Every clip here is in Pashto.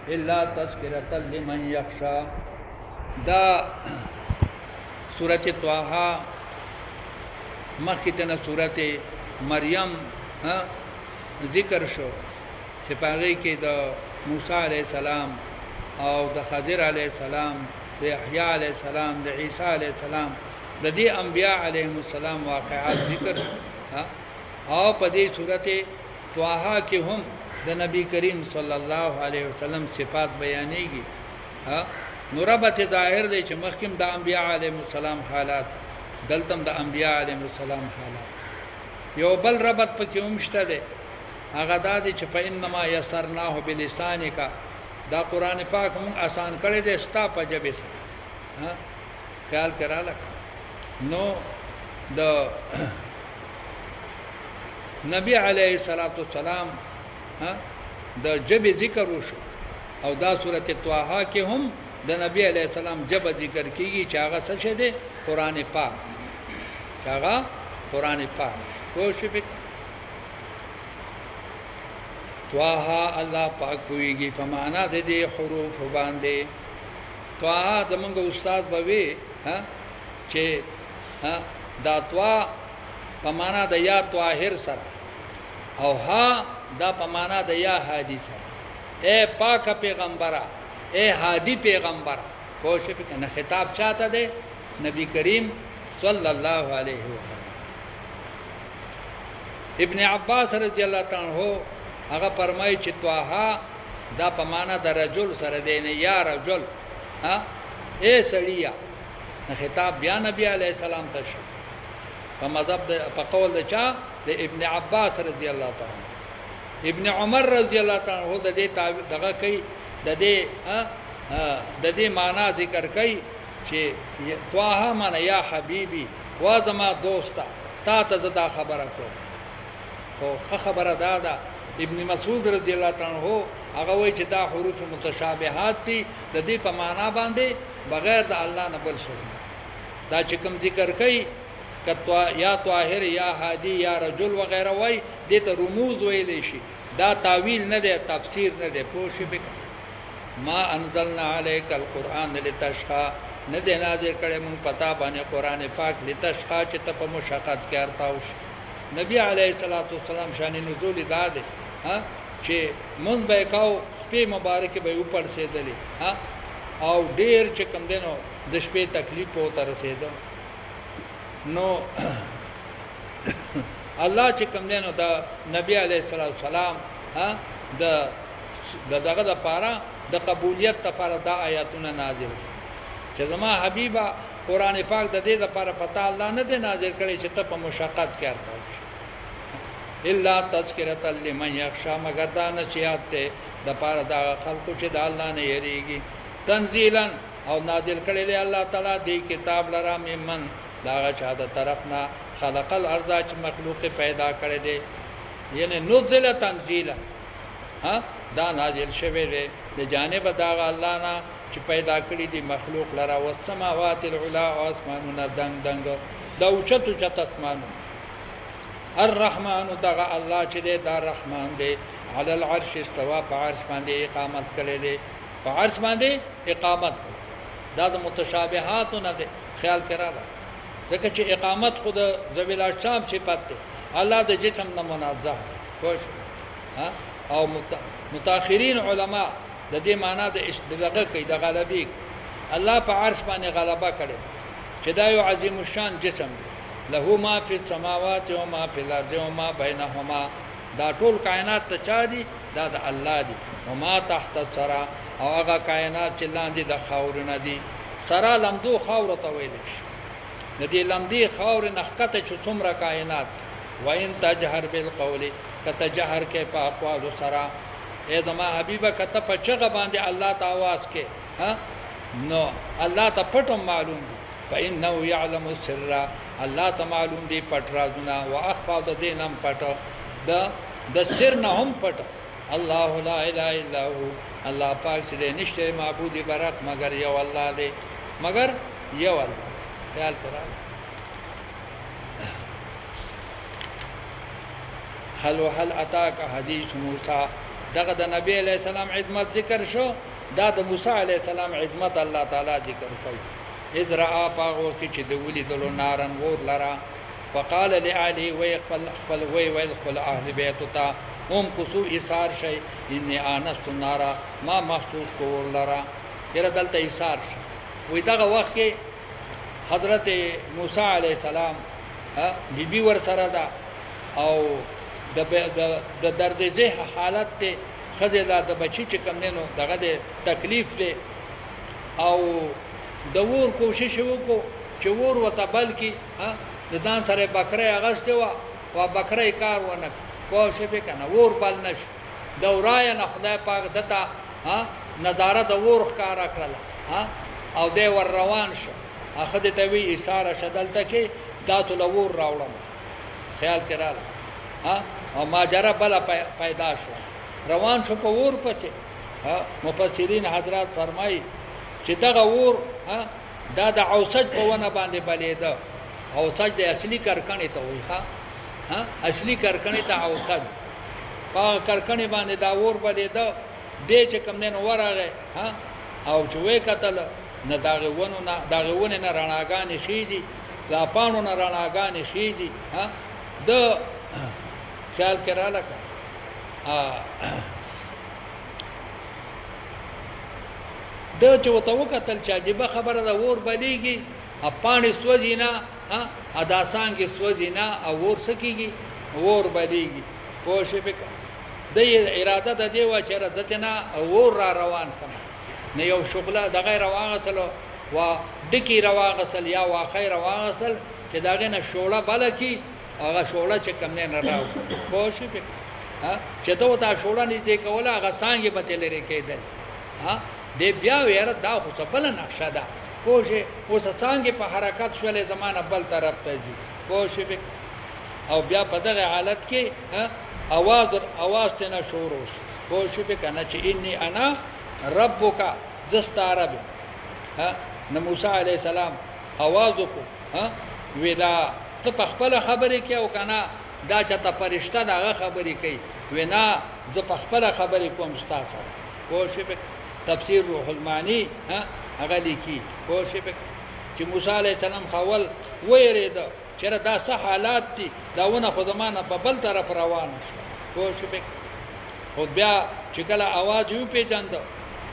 इल्ला तज़किरतन लिमन यख्शा। दा सूरत त्वाहा मखी तना सूरत मरियम ذکر شو چې پاغي کې د موسی عليه السلام او د خضر عليه السلام د یحیی عليه السلام د عیسی عليه السلام د دې انبیاء علیهم السلام واقعات ذکر او په دې سورته طه کې هم د نبی کریم صلی الله علیه وسلم صفات بیانېږي. نو ربط ظاهر دی چې مخکیم د انبیاء علیهم السلام حالات دلتم د انبیاء علیهم السلام حالات. یو بل ربط پکې هم شته دی، هغه دا دی چې فإنما یسرناه بلسانک، دا قرآن پاک مون آسان کړی دی ستا په ژبې سره. خیال کراله. نو د نبی علیه الصلاۃ والسلام د ژبې ذکر وشو او دا سورته طه کې هم د نبی علیه السلام ژبه ذکر کیږي چې هغه څه شه دی قرآن پاک، چې هغه قرآن پاک کوشش وکړه. طه الله پاک کویږي په معنا د دې حروف باندې. طه زمونږ استاد بوي چې دا طه په معنا د یا طاهر سره او ها دا په معنا د یا هادي سره. اے پاک پیغمبره، اے هادي پیغمبره، کوشش وکړه. خطاب چاته دی؟ نبی کریم صلی الله علیه وسلم. ابن عباس رضی الله تعالی عنہ هغه فرمایي چې طه دا په معنا د رجل سره دی، نه یا رجل اے سړیا. خطاب بیا نبی علیہ السلام ته شو په مذهب په قول د چا؟ د ابن عباس رضی الله تعالی عنہ. ابن عمر رضی الله تعالی عنہ د دې دغه کوي، د دې معنا ذکر کوي چې طه معنا یا حبیبی وا زما دوستا تا ته زدا خبره کوم. خو خبره دا ده ابن مسعود رضی الله تعالی عنہ هغه وایي چې دا حروف متشابهات دي، د دې په معنا باندې بغیر د الله نه بل څه دا چې کوم ذکر کوي کتوا یا طاهر یا هادي یا رجل وغیرہ وای دې ته رموز ویلې شي. دا تعویل نه دی، تفسیر نه دی. پوه شئ. ما انزلنا عليك القرآن لتشقى، نه دی نازل کړی مونږ پتا باندې قرآن پاک لتشقى چې ته په مشقت کې ارتاو شي. نبی علیه الصلاۃ والسلام شان نزول دا دی چې مونږ به کاو شپې مبارک به اوپر سیدلې او ډیر چې کم دینو د شپې تکلیف وته رسیدو. نو الله چې کم دینو د نبی علیه الصلاۃ والسلام دغه د پاره د قبولیت لپاره دا آیاتونه نازل چې زما حبیبا قرآن پاک د دې لپاره پتا الله نه دی نازل کړی چې ته په مشقت کې ارتاو شي. الا تذکرة لمن یخشى، مگر دا نصیحت ته د پاره دا خلکو چې د الله نه یریږي. تنزیلا او نازل کړی دی الله تعالی دې کتاب لرا ممن دا چا د طرفنا خلق الارض چې مخلوق پیدا کړی دی، یعنی نزل تنزیلا دا نازل شوی دی د جانب دا الله نه چې پیدا کړی دی مخلوق لرا. والسماوات العلا، او اسمانونه دنګ دنګ دا اوچت اوچت اسمانونه. الرحمن دغه الله چې دی دا رحمان دی. علی العرش استوا، په عرش باندې اقامت کړی دی، په عرش باندې اقامت کړی. دا د متشابهات نه دی. خیال کړه ځکه چې اقامت خود ذویل اجسام صفت دی، الله د جسم نه منزه. خوش او متأخرین علما د دې معنا د دغه کوي د غلبي. الله په عرش باندې غلبه کړي چې دا یو عظیم الشان جسم دی. له ما فی السماوات و ما فی الارض و ما بینهما، دا ټول کائنات ته چا دي؟ دا د الله دي. و ما تحت الثرى، او هغه کائنات چې لاندې د خاورونه دي. سرا لمدو خاور ته ویل شي. د دې لمدې خاور نخکته چې څومره کائنات. وان تجهر بالقول، کته جهر کې په اقوال سرا. اے زما حبیبه کته په چغه باندې الله ته आवाज کې نو الله ته پټم معلوم دي. فإنه يعلم السر، الله ته معلوم دي پټ رازونه. واخفى د دې نام پټ د سر نه هم پټ. الله لا اله الا هو، الله پاک چې نشته معبود برحق مگر یو الله دی، مگر یو الله. خیال کړه. هل اتاك حديث موسى، دغه د نبی علیہ السلام عظمت ذکر شو دا د موسی علیہ السلام عظمت الله تعالی ذکر کوي اذ را پاغو چې د ولیدلو نارن ور لرا فقال لعلی ويقبل ويدخل اهل بیتتا هم کوسو ایثار شي ان انس نارا ما محسوس کور لرا یره دلته ایثار شي وې دغه وخت کې حضرت موسی علیہ السلام بیبي ور سره دا او د درد زه حالت ته خزه د بچی چې کم نه نو دغه د تکلیف له او د ور کوشش وکړو چې ور وته بلکې د ځان سره بکره اغسته وا بکره کار ونه کوشش وکنه ور بل نش دورای نه خدای پاک دتا نظاره د ور ښکارا کړل او د ور روان شو اخذ ته وی اشاره شدلته کې داتو لور راوړم خیال کړه او ماجرا بل پیدا شو روان شو په ور پچې مفسرین حضرات فرمایي چې دغه ور دا د اوسج په ونه باندې بلیده اوسج د اصلي کرکنې ته وي اصلي کرکنې ته اوسج په کرکنې باندې دا ور بلیده دې چې کم نه ورغه او چې وې کتل نه داغه ونه نه رڼاګانې شي دي لا پانو نه رڼاګانې شي دي د خیال کرا لکه د چې وته وکتل چې عجیب خبره ده ور بلیږي اپانې سوځینا ادا څنګه سوځینا او ور سکیږي ور بلیږي پوښې پک د اراده د دی و چې راځتنا ور را روان کړه نه یو شغله د غیر واغسل وا ډکی رواغسل یا وا خیر واغسل چې داغه نه شوړه بلکی هغه شوړه چې کم نه راو پوښې پک چې ته وتا شوړه نږدې کوله هغه څنګه به تلری کېدل دې بیا ویره دا خو څه بل نقشه ده پوښې اوس څنګه په حرکت شولې زمانہ بل طرف ته ځي پوښې او بیا په دغه حالت کې اواز ته نه شروع پوښې کنه چې انی انا ربک زستارب نو موسی علیہ السلام आवाज وکړه ودا ته په خپل خبرې کې او کنه دا چې ته فرشته دا خبرې کوي وینا زه په خپل خبرې کوم تاسو پوښې تفسیر روح المانی هغه لیکي پوښې چې موسی علیہ السلام خول وېریده چې دا څه حالات دي داونه خو زمانه په بل طرف روان شو پوښې خو بیا چې کله आवाज یو پیژاند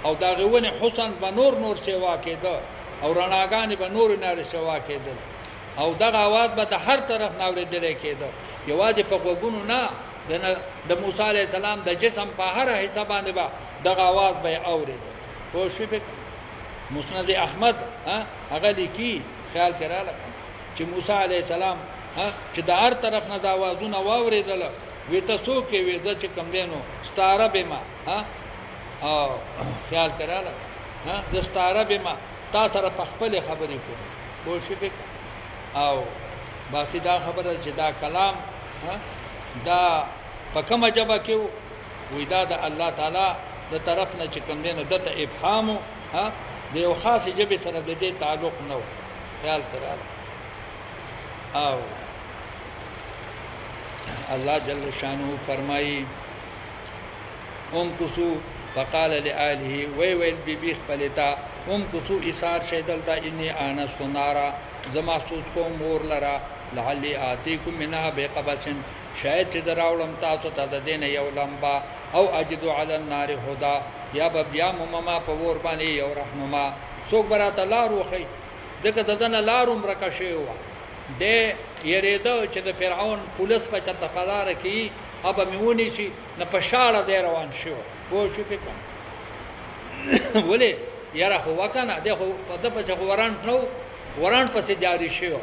او دا غوونه حسن به نور سیوا کېده او رڼاګانې به نور سیوا کېدل او دغه आवाज به هر طرف ناوریدل کېده یوازې په وګونو نه د موسی علیہ السلام د جسم په هر حصہ باندې به دغه आवाज به اورېده پوښې مسند احمد هغه لیکي خیال کړه چې موسی علیہ السلام چې د هر طرف نه د आवाजونه واورېدل وی تاسو کې وی چې کم دینو ستاره به ما او خیال کړه د ستاره به ما تاسو سره په خپل خبرې کوم پوښې او باقي دا خبره چې دا کلام دا په کومه جبه کې وې دا د الله تعالی د طرف نه چې کوم دینو دته ابهام د یو خاص جبه سره د دې تعلق نه خیال کړه او الله جل شانه فرمایي کسو فقال لآله ويل بيبي خپلتا کسو ایثار شیدل دا انی آنست نارا زمحسوس کوم مور لرا لعلی آتیکم منها بقبس شاید چې دراولم تاسو ته د دین یو لمبا او اجدو علی النار هدا یا بیا مما په ور باندې یو رهنما څوک براته لارو خي ځکه ددن لارو مرکه شی و د یریدو چې د فرعون پولیس په چته پلار کی اب میونی شي نه په شاړه دی روان شو وو شو پکې ولې یاره هو کنه دغه په دغه وران نو وران پسې جاری شو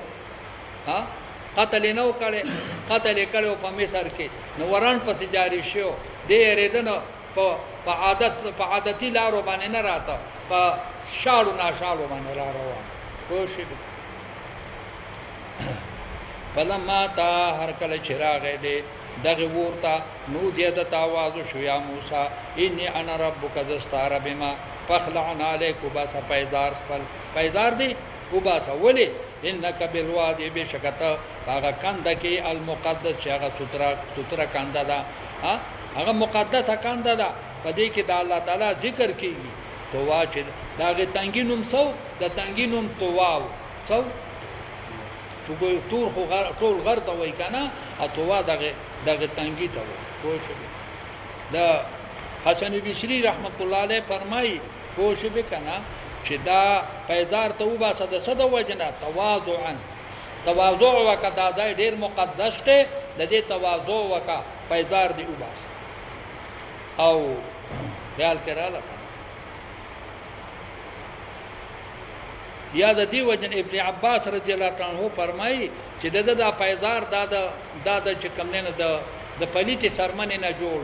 قتل نو کړي قتل کړي په مصر کې نو وران پسې جاری شو د یریدنه په عادتي لارو باندې نه راته په شاړو ناشاړو باندې را روان وو شو فلما تا هر کله چراغ دې دغه ورته نو دې د تاواز شو یا موسی انی انا ربک زستار بما فخلعنا علیک وباس پیدار دی وباس ولی انک بالوادی بشکتا هغه کنده کې المقدس چې هغه ستره کنده ده هغه مقدسه کنده ده په دې کې د الله تعالی ذکر کیږي طوا چې داغه تنګي نوم سو د تنګي نوم طواو سو تو ګور تور خو ټول غر ته وای کنه او طوا دغه تنګي ته وای پوه دا حسن بصری رحمت الله علیه فرمایي پوه شو به کنه چې دا پیزار ته وباسه د صد وجنه تواضعا تواضع وکړه دا ډیر مقدس ته د دې تواضع وکړه پیزار دی وباسه او خیال کړه یا د دې وجن ابن عباس رضی الله تعالی عنہ فرمایي چې د پیزار دا چې کمنه د پلیتی سرمنې نه جوړ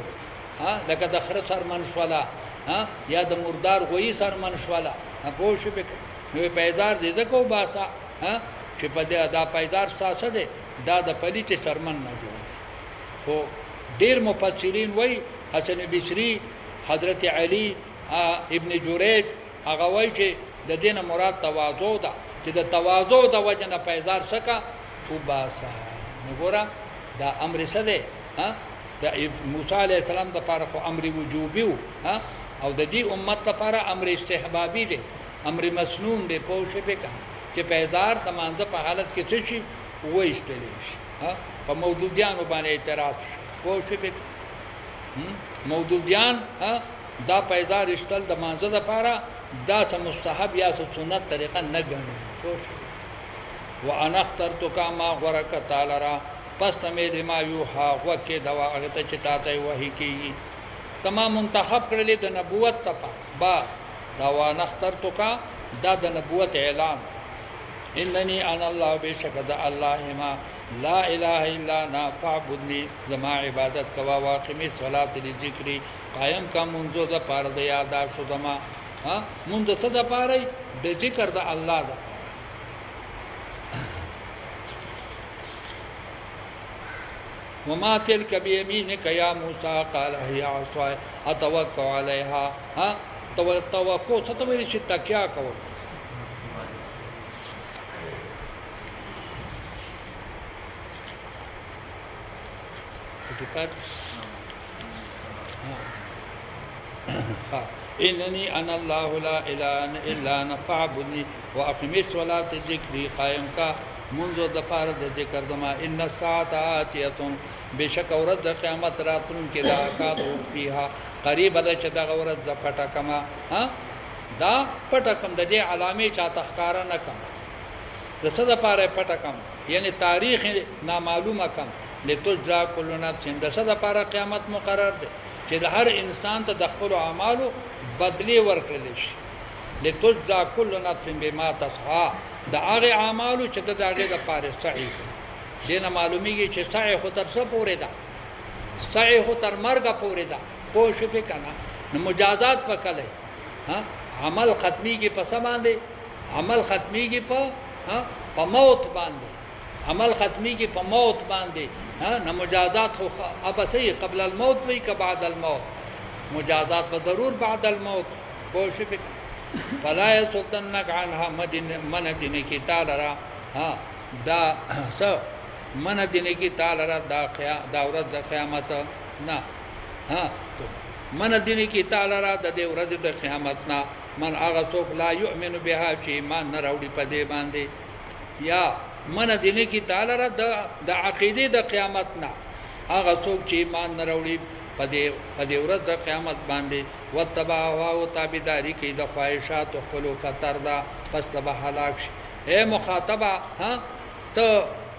ها لکه د خره سرمن شواله ها یا د مردار غوي سرمن شواله پوه شو به نو پیزار دې زکو باسا ها چې په دې دا پیزار ساسه ده دا د پلیتی سرمن نه جوړ خو ډیر مفسرین وای حسن بصری حضرت علی ابن جریج هغه وای چې د دین مراد تواضع ده چې د تواضع د وجنه پیزار سکا او باسا وګوره دا امر څه ده ها د موسی علی السلام د لپاره خو امر وجوبي ها او د دې امت لپاره امر استحبابي دی امر مسنون دی په شپه کې چې پیدار تمانځه په حالت کې څه شي وایستل شي ها په موجودیانو باندې اعتراض په شپه موجودیان ها دا پیدار استل د مانځه لپاره دا سم مستحب یا سنت طریقه نه ګڼي وانا اخترتک ما غرک تعالی را پس تمید ما یوحا وکه دوا هغه ته چې تاته وحی کیږي تمام منتخب کړلې د نبوت ته با دوا نخترتک دا د نبوت اعلان انني انا الله بشکد الله ما لا اله الا انا فاعبدني زما عبادت کوا واقمی صلات لذکری قائم کا منځو د پاره د یاد شو زما ها منځ صد پاره د ذکر د الله دا وما تلك بيمينك يا موسى قال هي عصاي اتوكل عليها ها توکل ستوي چې تکیا کوو انني انا الله لا اله الا انا فاعبدني واقم الصلاه ذكري قائم کا منذ دفار د ذکر دما ان الساعه اتيه بشک ورځ د قیامت راتون کې دا کاتو فيها قریب ده چې دا ورځ د پټکما ها دا پټکم د دې علامه چا تخکار نه کم د څه د پاره پټکم یعنی تاریخ نامعلومه کم لتجزا كل نفس د څه د پاره قیامت مقرر ده چې د هر انسان ته د خپل اعمالو بدلی ورکړل شي لتجزا كل نفس بما تسعى د هغه اعمالو چې د هغه د پاره صحیح دینه معلومیږي چې سعی خو تر څه پورې ده سعی خو تر مرګ پورې ده پوه شو په کنه نو مجازات پکله ها عمل ختميږي په سماندې عمل ختميږي په موت باندې عمل ختميږي په موت باندې ها نو مجازات خو ابته قبل الموت وی که بعد الموت مجازات به ضرور بعد الموت پوه شو په فلا يسدنك عنها من دین کی تعالی را ها دا سو من دین کی تعالی را دا ورځ د قیامت نه ها من دین کی تعالی را د دې ورځ د قیامت نه من هغه څوک لا یؤمن بها چې ایمان نه راوړي په دې باندې یا من دین کی تعالی را د عقیده د قیامت نه هغه څوک چې ایمان نه راوړي په دې ورځ د قیامت باندې وتبع او تابعداري کوي د خواهشات او خلو خطر دا پس تبع هلاک شي اے مخاطبه ها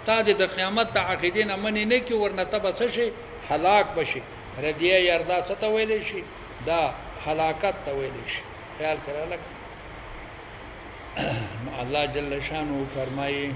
ته د قیامت د عقیدې نه منې نه کی ورنه تبع شي هلاک بشي ردیه یردا څه ته ویل شي دا هلاکت ته ویل شي خیال کړه لګ الله جل شانو فرمایي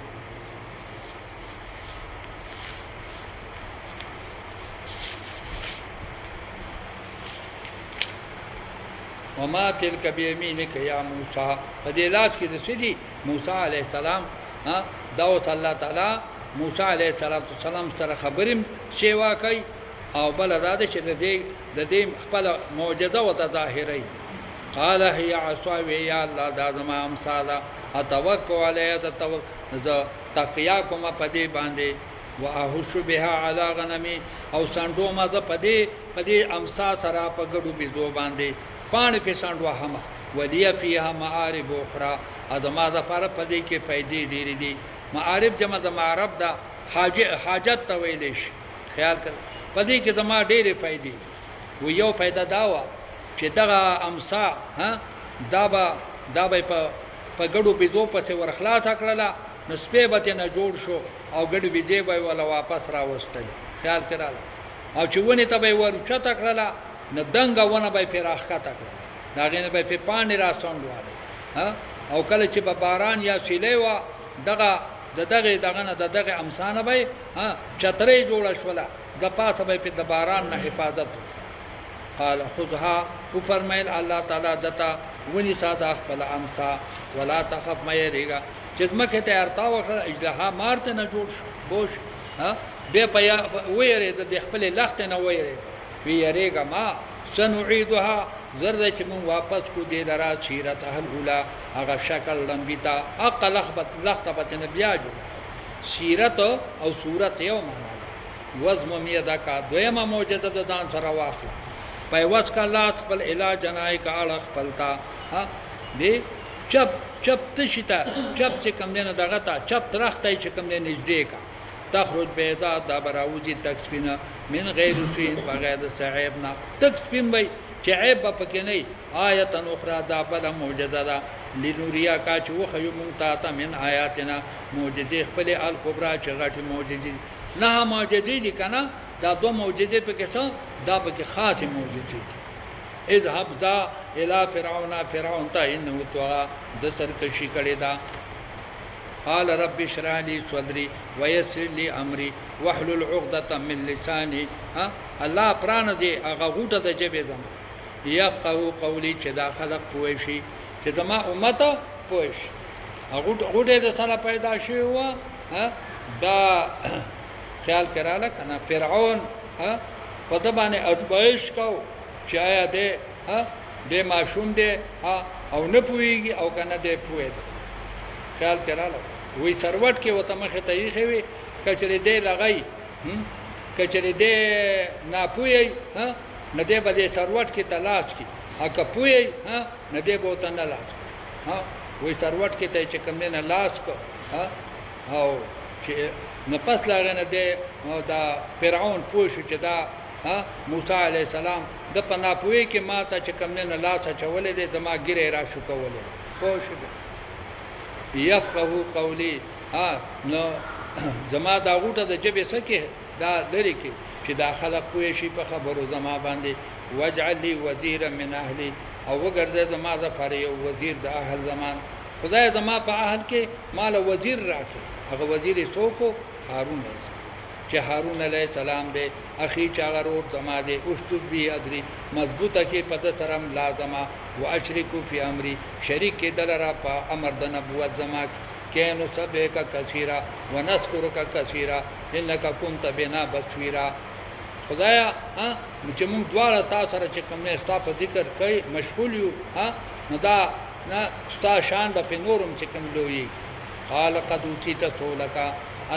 وما تلك بيمينك يا موسى فدې لاس کې د سيدي موسی عليه السلام ها دا الله تعالی موسی عليه السلام سره خبرم شیوا کوي او بل دا چې د دې خپل معجزه او ظاهري قال هي عصاي يا الله دا زما امثال اتوکل علیه تقیا کوم په دې باندې واهش بها على غنمي او سانډو مازه پدې امسا سره په ګډو بيزو باندې پان په سانډو هم ولیا فيها معارب اخرى ازما د پر پدې کې فائدې ډېرې دي معارب جمع د معرب دا حاجت ته ویل شي خیال کړ پدې کې زما ډېرې فائدې و یو پیدا داوا چې دغه امسا ها دا به په ګډو بيزو په څیر ورخلاص کړله نو سپې به نه جوړ شو او ګډو بيزې به ولا واپس راوستل خیال کړه او چې ونی ته به ورچته کړله نو دنګ ونه به پیراخ کا تکړه داغه به په پانی را سوندواله ها او کله چې به باران یا سیلې وا دغه امسانه به ها چترې جوړ شوله د پاسه به په باران نه حفاظت قال خذها وفرمایل الله تعالی دتا ونی ساده خپل امسا ولا تخف مې ریګه چې مکه ته ارتا وکړه اجزها مارته نه جوړ بوش ها به پیا ویری د خپل لخت نه ویری ریګه ما سنعيدها زرد چې مون واپس کو دې درا سیرت اهل اولا هغه شکل لمبیتا اقل لخت نه بیا جو سیرت او صورت یو معنا وزم میدا کا دویمه معجزه د ځان سره واخله پیوس کا لاس خپل علاج جنای کا اړه خپلتا ها دې چپ تشتا چپ چې کم دینه دغه تا چپ ترخته چې کم دینه نږدې کا تخرج بیضا دا براوزی تکسبینا من غیر سین بغیر صعیبنا تکسبین وای چې عیب پکې نه آیت اخرى دا بل معجزه ده لنوریا کا چې وخیو مونږ ته من آیاتنا معجزه خپل الکبرى چې غټي معجزه نه معجزه دي کنه دا دو معجزې پکې څه دا پکې خاصه معجزې دي اذهب ذا الى فرعون ته انه طغى د سرکشي کړي دا قال رب اشرح لي صدري ويسر لي امري واحلل عقدة من لساني ها الله پران دي هغه غوټه د جبه زم يفقهوا قولي چې دا خلق پوي شي چې زما امته پوي شي غوټه د سره پیدا شي هوا ها دا خیال کراله کنه فرعون ها په د باندې ازمایش کو چې آیا دې ها دې معصوم دې او نه پويږي او کنه دې پوي خیال کراله وی سروت کې وته مخه ته یې وي کچري دې لغی کچري دې نه پوي ها نه دې بده سروت کې تلاش کی اګه پوي ها نه دې بوته نه لاس ها وی سروت کې ته چې کوم نه لاس کو ها او چې نه پس لاغنه دې دا فرعون پوه شو چې دا ها موسی عليه السلام د پنا پوي کې ما ته چې کوم نه لاس چولې دې زما ګیره را شو کولې پوه شو يفقهوا قولي ها نو زما دا غوټه د جبه سکه دا لري کې چې دا خلق پوي شي په خبرو زما باندې واجعل لي وزيرا من اهلي او وګرځه زما د پر یو وزیر د اهل زمان خدای زما په اهل کې مال وزیر راکړي هغه وزیر سوکو هارون چې هارون علیه السلام دې اخی چاغرور زما دې اوشتو بي ادري مضبوطه کې پد سرم لازمه واشرکو فی امری شریک دلرا په امر د نبوت زما کینو سبک کثیرا ونذکرک کثیرا انک کنت بنا بصیرا خدایا ها چې موږ دواړه تاسو سره چې کوم نه ستا په ذکر کوي مشغول یو ها نو دا نه ستا شان په نورم چې کوم لوی قال قد اوتیت سؤلک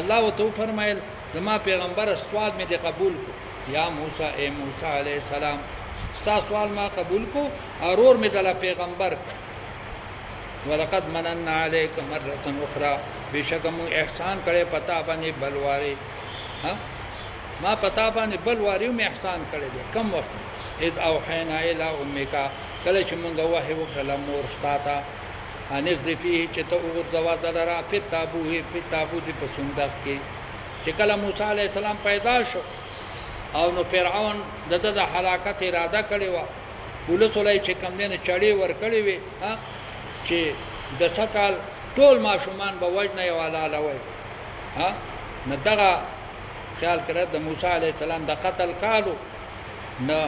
الله وتو فرمایل زما پیغمبر سوال می دې قبول کو یا موسی اے موسی علیہ السلام ستا سوال ما قبول کو اورور می دلا پیغمبر ولقد مننا عليك مره اخرى بشکم احسان کړي پتا باندې بلواري ها ما پتا باندې بلواري می احسان کړي دي کم وخت اذ اوحينا الى امك کله چې مونږ وحي وکړه مور ستاته انذ فيه چې ته وګرځوا دلرا په تابوت په صندوق کې چې کله موسی عليه السلام پیدا شو او نو فرعون د هلاکت اراده کړې و پولیس ولای چې کم دینه چړې ور کړې وي ها چې د سکال ټول ماشومان به وجنه یو علاله وي ها نو دغه خیال کړه د موسی عليه السلام د قتل کالو نو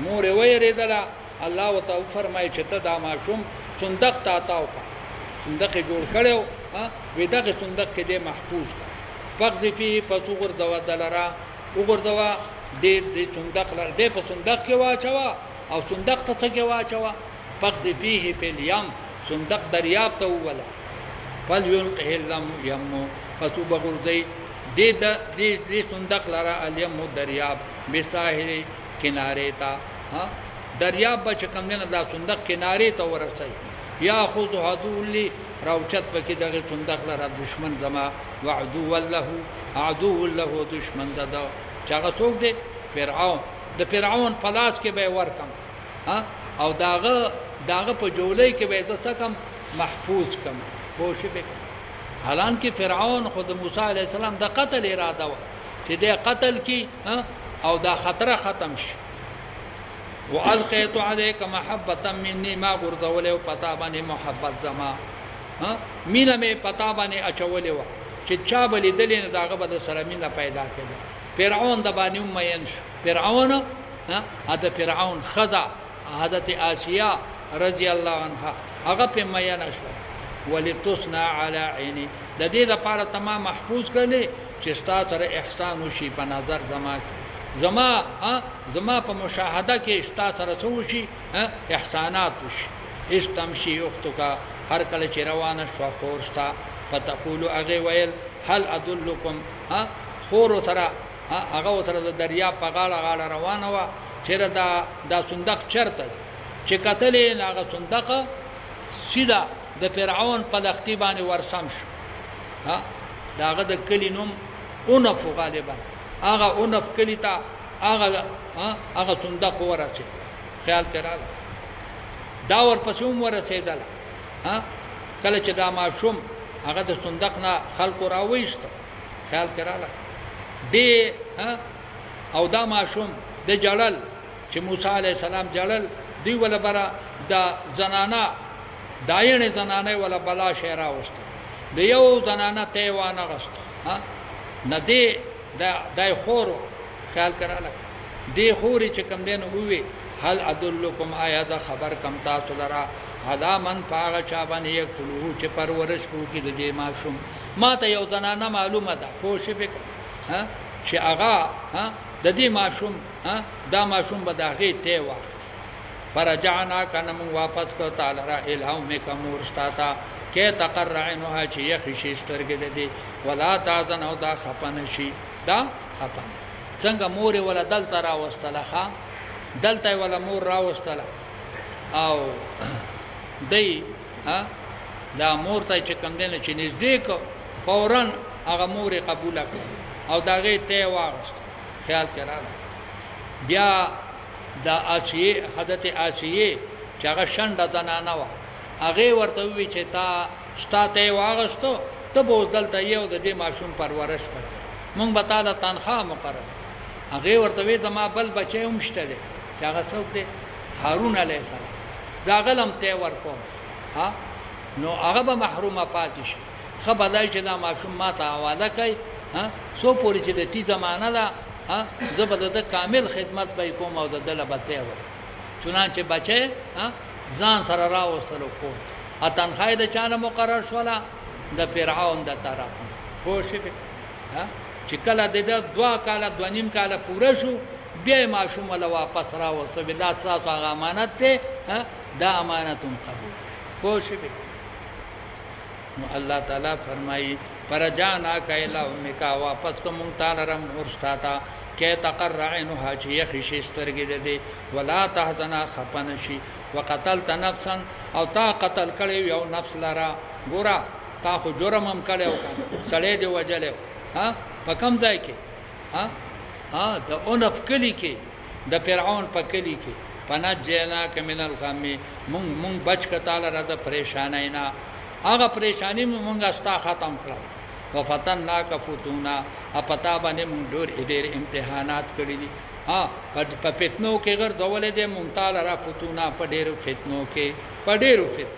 مور ویریدله الله وتعالى فرمایي چې ته دا ماشوم صندوق ته تاو صندوق جوړ کړو ها وې دغه صندوق کې دې محفوظ فقط فيه فصغر زوا دلرا وګرځوا دې صندوق لر دې په صندوق کې واچوا او صندوق څه کې واچوا فقط فيه په اليم صندوق دریاب ته ولا فليلقه اللم يم فصوب غرزي دې صندوق لرا الیم دریاب بساحل کنارے تا دریاب به چې کوم نه دا صندوق کنارے ته ورسای یا خذ عدو لی راوچت پکې دغه صندوق لرا دشمن زما وعدو له دشمن دا چې هغه څوک دی فرعون د فرعون پلاس کې به ورکم او داغه په جولای کې به څه کم محفوظ کم کوشش وکړم حالانکه فرعون خود موسی علیه السلام د قتل اراده و چې د قتل کی او دا خطر ختم شي والقیت علیک محبتا مني ما غرزول او پتا باندې محبت زما مینه می پتا باندې اچولې و چې چا بلې دلې نه داغه بد سره مینه پیدا کړه فرعون د باندې مین شو فرعون دا فرعون خزا حضرت آسیہ رضی الله عنها هغه په مین شو ولتصنع على عيني د دې لپاره تمام محفوظ کړي چې ستا سره احسان وشي په نظر زما په مشاهده کې ستا سره څه وشي احسانات وشي استمشي اختك هر کله چې روانه شو خورستا فتقول اغه ویل هل ادلكم خور سره هغه سره د دریا په غاړه روانه و چې دا صندوق چرته چې قتل هغه صندوق سیده د فرعون په لختي باندې ورسم شو داغه د کلی نوم اونف غالبا هغه اونف کلی ته هغه صندوق ورسه خیال کړه دا ورپسې ورسېدل کله چې دا ماشوم هغه د صندوق نه خلکو راوېست خیال کړه دی او دا ماشوم د جلال چې موسی عليه السلام جلال دی ولا برا د زنانا داینه زنانه ولا بلا شعرا وست د یو زنانه ته وانه غست نه دی دای خور خیال کړه دی خوري چې کم دین وې هل ادلکم آیات خبر کم تاسو لرا حدا من پاغه چا باندې یکلو چې پرورش کوي د دې ماشوم ما ته یو زنانه معلومه ده کوشش وکړه چې هغه د دې ماشوم دا ماشوم به داغه ته وا فرجعنا کنه مون واپس کو تعالی را الهام میکمور استاتا کې تقر عینها چې یخشي سترګې دې ولا تازن او دا خپن شي دا خپن څنګه مور ولا دلته را واستلخه دلته ولا مور را واستله او دی دا مور ته چې کم دینه چې نږدې کو فورن هغه مور قبول کړ او داغه ته واغست خیال کړه بیا دا آسیه حضرت آسیه چې هغه شنډه زنانه و هغه ورته وی چې تا ستاته واغستو ته به دلته یو د دې ماشوم پرورش کړ مونږ به تعالی تنخواه مقرر هغه ورته وی زما بل بچي هم شته دي چې هغه څوک دی هارون علیه السلام دا غلم ته ورکو نو هغه به محرومه پاتې شي خبردار چې دا ماشوم ماته حواله کوي سو پوری چې د تی زمانہ ده زبد د کامل خدمت به کوم او د دل بته و چنانچه بچي ځان سره راوستلو کو اتنخای د چانه مقرر شولا د فرعون د طرف پوښی چې کله د 2 کاله 2 نیم کاله پوره شو بیا ماشوم ولا واپس راوسته بلا تاسو هغه امانت ته دا امانتون قبول پوښی نو الله تعالی فرمایي فرجانا کایلا امکا واپس کوم تعالی رم ورستاتا کې تقر عینها چې یخشي سترګې دې ولا تحزن خپنشي وقتلت نفسا او تا قتل کړي یو نفس لرا ګورا تا خو جرم هم کړو سړی دې وجلې په کوم ځای کې د اونف کلی کې د فرعون په کلی کې پنجینا کمن الغم مون بچ کتاله را د پریشانای نه هغه پریشانی مونږه استا ختم کړو وفتنا کفتونا اپتا باندې مونږ ډېر امتحانات کړی دي په فتنو کې غر ځولې دې مونږ تعالی را فتونا په ډېرو فتنو کې په ډېرو فتنو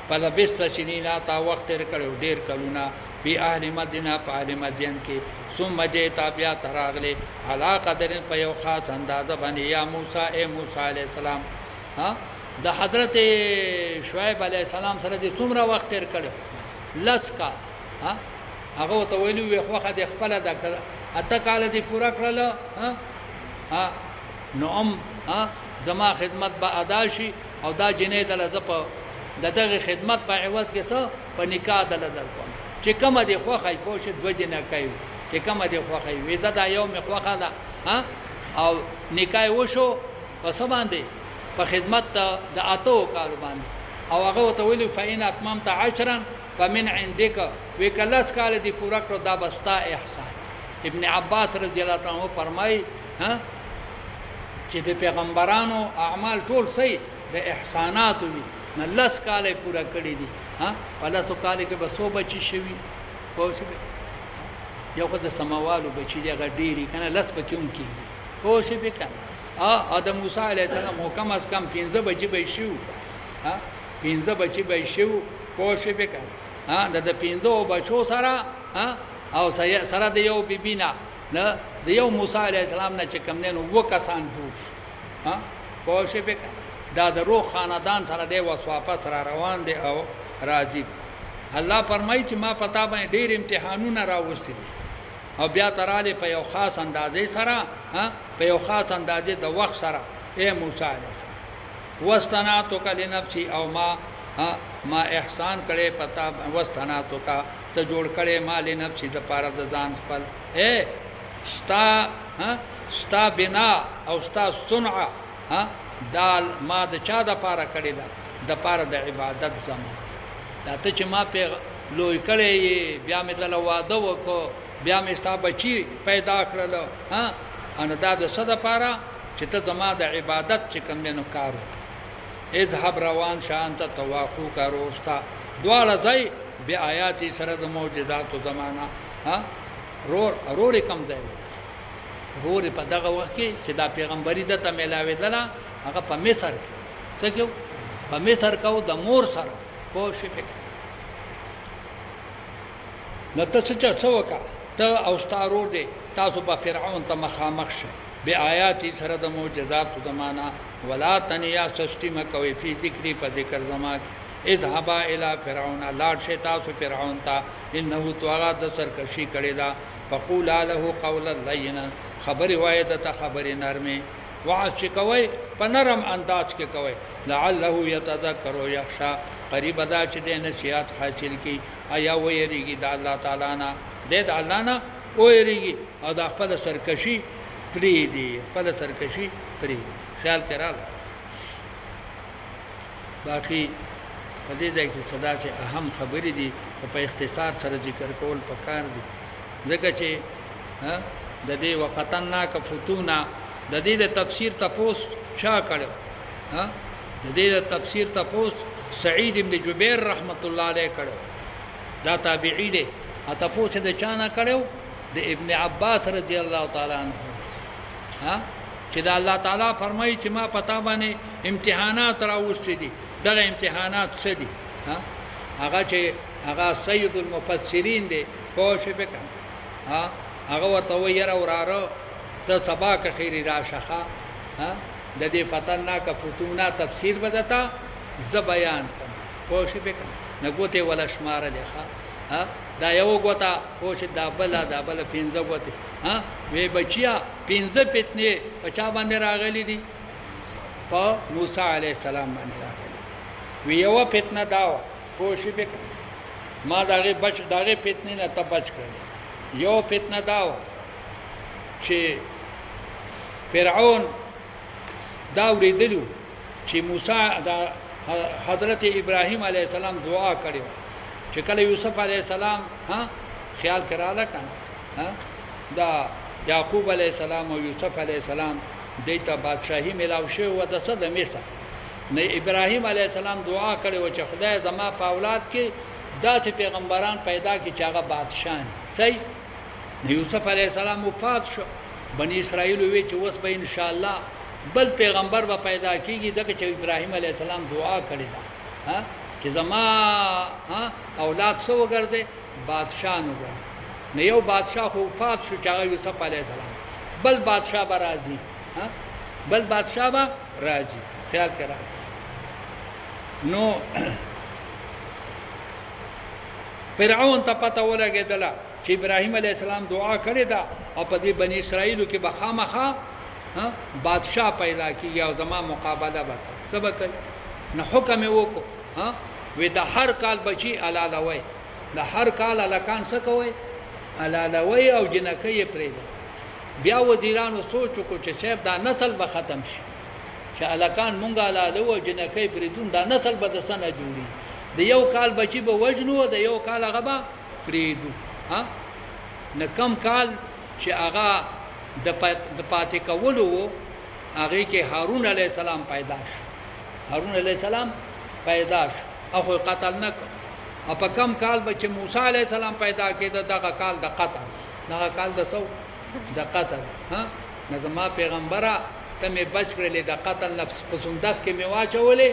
په لبست شنینا تا وخت تر کړو ډېر کلونه په اهل مدینه په اهل مدین کې ثم جئتا بیا تراغله علا قدر په یو خاص اندازه باندې یا موسی اے موسی علیہ السلام د حضرت شعیب علیہ السلام سره دې څومره وخت تر کړو لڅکا هغه ته ویلو وي خوخه د خپل د اته کال دې پورا کړل نو زما خدمت به ادا شي او دا جنې د لزپ دغه خدمت په عوض کې څه په نکاح دل درکوم چې کومه دی خوښه پوه شو دوه جنکۍ چې کومه دی خوښه وي زه دا یو مې خوښه ده او نکاح وشو په څه باندې په خدمت د اتو کالو باندې او هغه ورته ویلي فإن أتممت عشرا فمن عندك وی که لس کال دی پورا کړو دا به ستا احسان ابن عباس رضی الله تعالی عنہ فرمایي چې د پیغمبرانو اعمال ټول صحیح د احسانات وي نه لس کال پورا کړی دي په لسو کال کې به څو بچي شوي پوه شوې یو خو د سماوالو بچي دي هغه ډېري که نه لس پکې هم کېږي پوه شوې که نه د موسی علیه السلام خو کم از کم 15 بچي به یې شوي 15 بچي به یې شوي پوه شوې که نه د 15 بچو سره او سره د یو بیبي نه د یو موسی علیه السلام نه چې کوم دی نو 2 کسان جوړ شو پوه شوې که دا د روح خاندان سره دی وس واپس را روان دی او راځي الله فرمایي چې ما پتا باندې ډېر امتحانونه راوستي او بیا تراله په یو خاص اندازې سره په یو خاص اندازې د وخت سره اے موسی علیه السلام واستنعتک لنفسي او ما احسان کړي پتا واستنعتک ته جوړ کړي ما لنفسي د پاره د ځان خپل اے ستا بنا او ستا صنع دال ما د چا د پاره کړي دا د پاره د عبادت زما دا ته چې ما په لوی کړي بیا مې دل واده وکړو بیا مې ستا بچي پیدا کړل ان دا د صد پاره چې ته زما د عبادت چې کوم نه کارو اذهب روان شانت توافو کارو ستا دواړه ځای بیا آیات سره د معجزات زمانہ رور کم ځای رور په دغه وخت کې چې دا پیغمبري د ته ملاوي دله هغه په مصر کې څه کېو په مصر کو د مور سره پوه شوې نو ته څه وکړه ته او ستا ورور دی تاسو به فرعون ته مخامخ شئ بآیاتي سره د معجزات زمانہ ولا تنیا سستی مکوي فی ذکری په ذکر زما اذهبا الى فرعون لاړ شئ تاسو فرعون ته انه طغى د سرکشي کړي دا فقولا له قولا لینا خبر وایده ته خبر نرمه وعظ کوي په نرم انداز کې کوي لعله يتذكر يخشى قریب دا چې د نصیحت حاصل کی آیا ویریږي د الله تعالی نه د الله نه ویریږي او د خپل سرکشي پری دی خپل سرکشي پری خیال کړه باقی په دې ځای کې صدا چې اهم خبرې دي په اختصار سره ذکر کول پکار دي ځکه چې د دې وقتنا ک فتونا د دې د تفسیر تپوس چا کړو د دې د تفسیر تپوس سعید ابن جبیر رحمت الله علیه کړو دا تابعی دی تپوس د چانه کړو د ابن عباس رضی الله تعالی عنہ چې دا الله تعالی فرمایي چې ما پتا باندې امتحانات راوستي دي دغه امتحانات څه دي هغه چې هغه سید المفسرین دی پوه شئ به هغه ورته ویره وراره ته سبا که خیری راشخه د دې فتنه کا فتونا تفسیر بدتا ز بیان پوه شئ به نه ګوته ولا شمار لخه دا یو ګوتا پوه شئ دا بل 15 ګوته وی بچیا 15 فتنه پچا باندې راغلي دي په موسی علیه السلام باندې راغلي وی یو فتنه دا پوه شئ به ما داغه بچ داغه فتنه نه ته بچ کړل یو فتنه دا چې فرعون دا ورېدلو چې موسی دا حضرت ابراهیم علیه السلام دعا کړې چې کله یوسف علیه السلام خیال کراله کنه دا یعقوب علیه السلام او یوسف علیه السلام دیتا بادشاہی ملاو شو و د صد مصر نه ابراهیم علیه السلام دعا کړې و چې خدای زما په اولاد کې داسې پیغمبران پیدا کړي چې هغه بادشاہ صحیح یوسف علیه السلام وفات شو بنی اسرائیل وی چې اوس به ان شاء الله بل پیغمبر به پیدا کیږي ځکه چې ابراهیم علیه السلام دعا کړې ده چې زما اولاد څو وګرځي بادشاہ نو نه یو بادشاہ خو وفات شو چې هغه یوسف علیه السلام بل بادشاہ به راځي بل بادشاہ به راځي خیال کړه نو فرعون ته پته ولګېدله چې ابراهیم علیه السلام دعا کړې ده او په دې بنی اسرائیلو کې به خامخا بادشاہ پیدا کیږي او زما مقابله وکړي سبق نو حکم وکړو وې د هر کال بچي علالوي د هر کال الکان څه کوي علالوي او جنکې پرېږدي بیا وزیرانو سوچ وکړو چې صاحب دا نسل به ختم شي چې الکان مونږ علالو او جنکې پرېږدون دا نسل به د څه نه جوړي د یو کال بچي به وژنو د یو کال هغه به پرېږدو نه کم کال چې هغه د پاتې کولو و هغې کې هارون علیه السلام پیدا شو هارون علیه السلام پیدا شو هغوی قتل نه کړ او په کم کال به چې موسی علیه السلام پیدا کېده دغه کال د قتل دغه کال د څه د قتل نه زما پیغمبره ته مې بچ کړلې د قتل نه په صندوق کې مې واچولې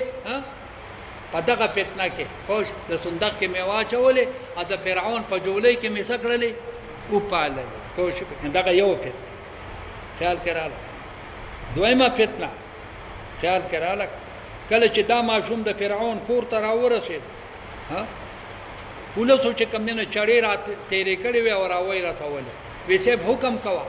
په دغه فتنه کې خوش د صندوق کې مې واچولې او د فرعون په جولۍ کې مې څه کړلې وپاللې خوش دغه یو فتنه خیال کې راغله دویمه فتنه خیال کې راغله کله چې دا ماشوم د فرعون کور ته راورسېد پولیسو چې کوم نه چړې را تیرې کړې وې او راوی رسولې وی صاحب حکم کوه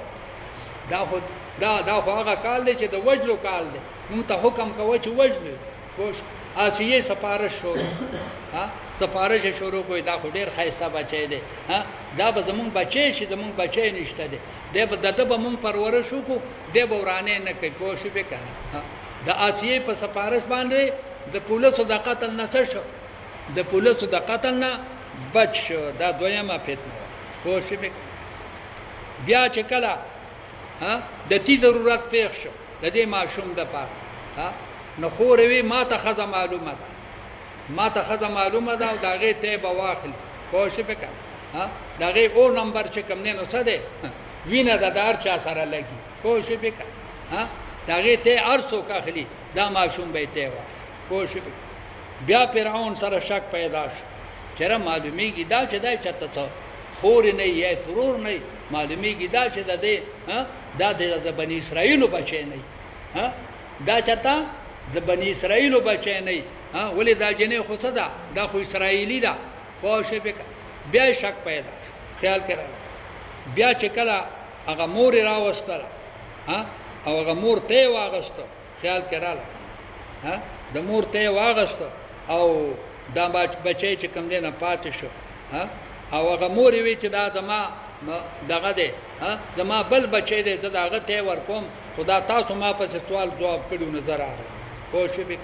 دا خو هغه کال دی چې د وژلو کال دی موږ ته حکم کوه چې وژلو خوش آسیې سپارش شروع سپارش شروع کوي دا خو ډېر ښایسته بچی دی دا به زمونږ بچی شي زمونږ بچی نشته دی د ده به مونږ پرورش وکړو دی به ورانې نه کوي پوه شوې که نه د آسیې په سپارش باندې د پولیسو د قتل نه څه شو د پولیسو د قتل نه بچ شو دا دویمه فتنه وه پوه شوې بیا چې کله د تی ضرورت پیښ شو د دې ماشوم دپاره نو خورې وي ما ته ښځه معلومه ده ما ته ښځه معلومه ده او د هغې تی به واخلي پوه شوې که د هغې او نمبر چې کوم دی نو څه دی وینه ده د هر چا سره لګي پوه شوې که د هغې تی هر څوک اخلي دا ماشوم به یې تی واخلي پوه شوې بیا فرعون سره شک پیدا شو چېرې معلومیږي دا چې دی چېرته څه خور نه یا ترور نه معلومیږي دا چې د دې دا د بني اسرائیلو بچی نه دا چېرته د بني اسرائیلو بچی نه ولې دا جنۍ خو څه ده دا خو اسرائیلي ده پوه شوې بیا شک پیدا شو خیال کې راغله بیا چې کله هغه مور یې راوستله او هغه مور ته یې واغسته خیال کې راغله د مور ته یې واغسته او دا بچی چې کوم دی نه پاتې شو او هغه مور یې وی چې دا زما دغه دی زما بل بچی دی زه د هغه ته یې ورکوم خو دا تاسو ما پسې سوال ځواب کړي نو زه راغلم پوه شوې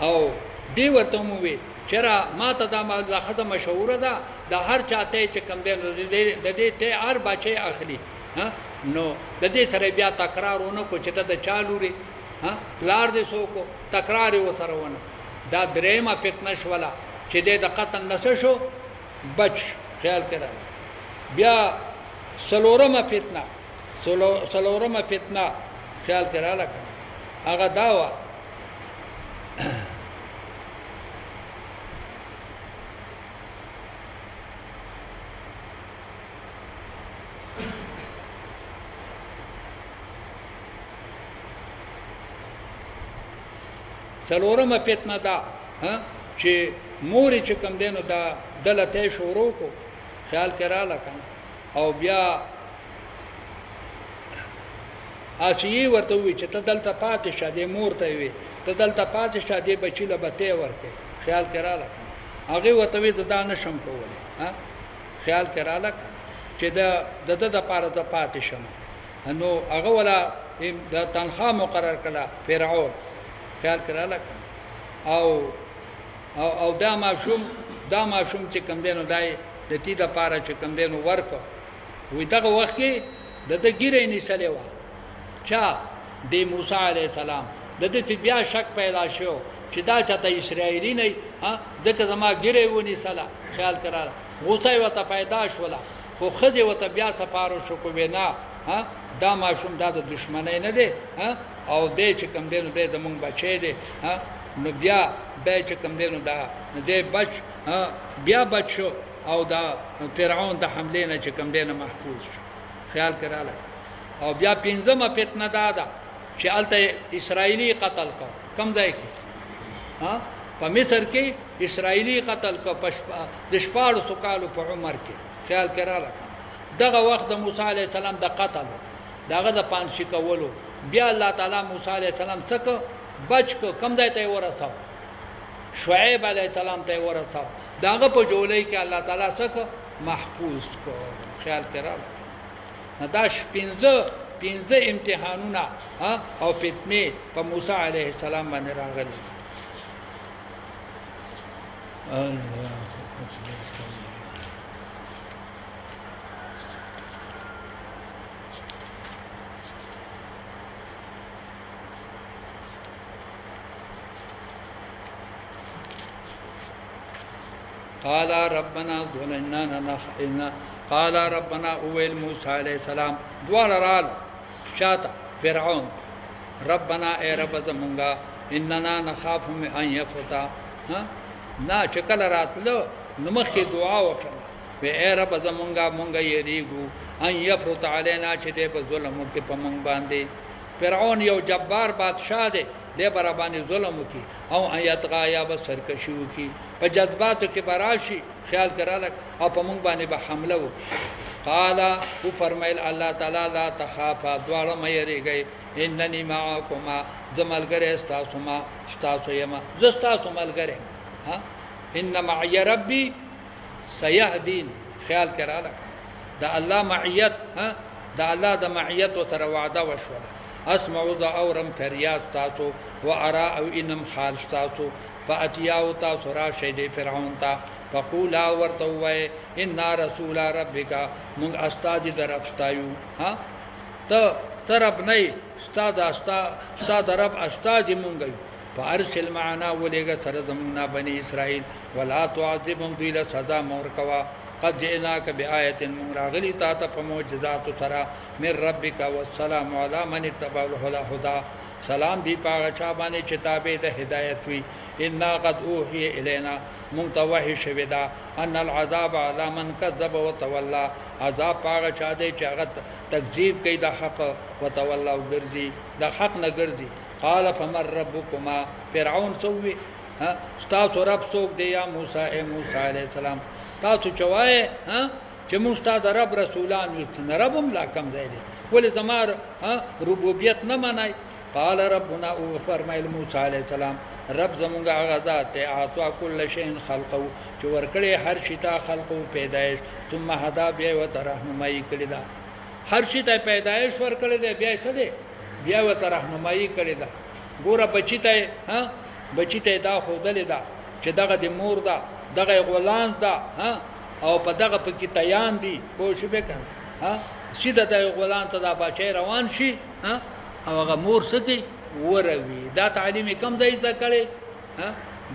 او دې ورته مو وی چېرې ما ته دا ښځه مشهوره ده د هر چا ته چې کوم دی نو د دې ته هر بچی اخلي نو د دې سره بیا تکرار ونه کو چې ته د چا لورې پلار دې څوک تکرار یې ورسره ونه دا درېیمه فتنه شوله چې دی د قتل نه څه شو بچ خیال کې راغله بیا څلورمه فتنه خیال کې راغله هغه دا وه څلورمه فتنه ده چې مورې چې کوم دی نو دا دله تی شروع کو خیال کې راغله که نه او بیا آسیې ورته ووایي چې ته دلته پاتې شه دې مور ته یې ووایي ته دلته پاتې شه دې بچي له به تی ورکړې خیال کې راغله که نه هغې ورته ووایي زه دا نشم کولی خیال کې راغله چې د ده دپاره زه پاتې شم نو هغه وله د تنخوا مقرر کړله فرعون خیال کې راغله او دا ماشوم چې کوم دی نو دا یې د دې دپاره چې کوم دی نو ورکړه وایي دغه وخت کې د ده ږیره یې نیسلې وه چا د موسی علیه السلام د ده چې بیا شک پیدا شو چې دا چاته اسرائیلي نه ځکه زما ږیره یې ونیسله خیال کې راغله غوسه یې ورته پیدا شوله خو ښځې ورته بیا سپارښت وکړو ویې نه دا ماشوم دا د دشمنۍ نه دی او دی چې کوم دی نو دی زمونږ بچی دی نو بیا چې کوم دی نو دی بیا بچ شو او دا فرعون د حملې نه چې کوم دی نه محفوظ شو خیال کې راغله او بیا پنځمه فتنه دا ده چې هلته اسرائیلي قتل کو کوم ځای کې په مصر کې اسرائیلي قتل کو د 1400 کالو په عمر کې خیال کې راغله دغه وخت د موسی علیه السلام د قتل دغه د پانشي کولو بیا الله تعالی موسی علیه السلام څه کو بچ کو کم ځای ته یې ورساو شعیب علیه السلام ته ورساو داغه په جولۍ کې الله تعالی څخه محفوظ کو خیال کړه دا پنځه امتحانونه او فتنې په موسی علیه السلام باندې راغلي قال ربنا ظلمنا قال ربنا اويل موسى عليه السلام دوار رال شاتا فرعون ربنا اے رب زمونگا اننا نخاف من ان يفرط نا چکل راتلو نمخی دعا وکړه و اے رب زمونگا مونگا یریګو ان يفرط علينا چې دې په ظلم کې په مونږ باندې فرعون یو جبار بادشاہ دی دې بر باندې ظلم وکي او ایتغا یا بسر کشو کی په جذباتو کې براشي خیال کړه او په مونږ باندې به حمله وکړي قال او فرمایل الله تعالی لا تخافا دواړه مې ریږي انني معكما زملګره استاسو یما زستاسو ملګره ها ان معي ربي سيهدين خیال کړه دا الله معیت ها دا الله د معیت سره وعده وشوه اسمع ذا اورم فریاد تاسو و ارى او انم حال تاسو فاتياو تاسو را شهید فرعون تا فقولا ورتوي ان رسول ربك من استاج درفتایو ها ته ترب نه استاد رب استاج مونږ فارسل معنا ولېګه سره زمونا بني اسرائيل ولا تعذبهم ذل سزا مور کوا قد جئناك بآية مراغلي تاتا فموجزات سرا من ربك والسلام على من اتبع الهدى سلام دی پاغا چابانی چتابه ده هدایت وی انا قد اوحی الینا منتوحی شویدا ان العذاب على من كذب وتولى عذاب پاغا چاده چاغت تکذیب کئی دا حق وتولى وگرزی دا حق نگرزی قال فمن ربكما فرعون سوی استاسو رب سوک دی یا موسیٰ اے موسیٰ علیہ السلام تاسو چوای ها چې موږ ستاسو رب رسولان یو څنګه ربم لا کم زیاده ولې زمار ربوبیت نه منای قال ربنا او فرمایل موسی علیہ السلام رب زمونږه هغه ذات ته اعطا کل شی خلقو چې ورکړي هر شی ته خلقو پیدایش ثم هدا بیا وت رحمای کړی دا هر شی ته پیدایش ورکړي دی بیا څه دی بیا وت رحمای کړی دا ګوره بچی ته دا خودلې دا چې دغه د مور دا دغه غلان دا او په دغه په کې تیان دي پوه شو به کنه سیده د غلان ته دا بچی روان شي او هغه مور ستي وروي دا تعلیم کم ځای ځکه کړي